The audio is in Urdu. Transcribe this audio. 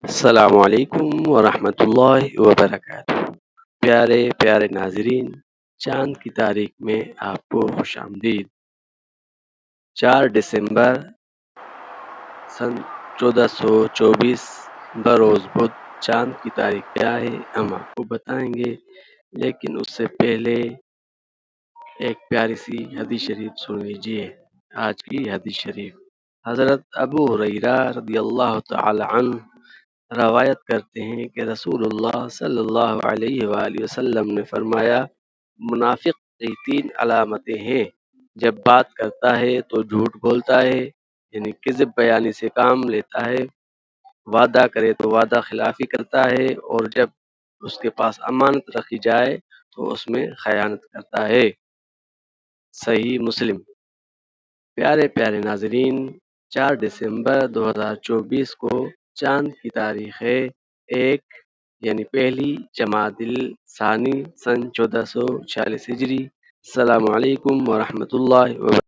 السلام علیکم ورحمۃ اللہ وبرکاتہ۔ پیارے پیارے ناظرین، چاند کی تاریخ میں آپ کو خوش آمدید۔ 4 دسمبر سن 1424 بروز بدھ۔ چاند کی تاریخ کیا ہے ہم آپ کو بتائیں گے، لیکن اس سے پہلے ایک پیاری سی حدیث شریف سن لیجیے۔ آج کی حدیث شریف حضرت ابو ہریرہ رضی اللہ تعالی عنہ روایت کرتے ہیں کہ رسول اللہ صلی اللہ علیہ وآلہ وسلم نے فرمایا، منافق کی 3 علامتیں ہیں۔ جب بات کرتا ہے تو جھوٹ بولتا ہے، یعنی کذب بیانی سے کام لیتا ہے، وعدہ کرے تو وعدہ خلافی کرتا ہے، اور جب اس کے پاس امانت رکھی جائے تو اس میں خیانت کرتا ہے۔ صحیح مسلم۔ پیارے پیارے ناظرین، 4 دسمبر 2024 کو چاند کی تاریخ ہے 1، یعنی پہلی جمادی الثانی سن 1446 ہجری۔ السلام علیکم ورحمۃ اللہ وبرکاتہ۔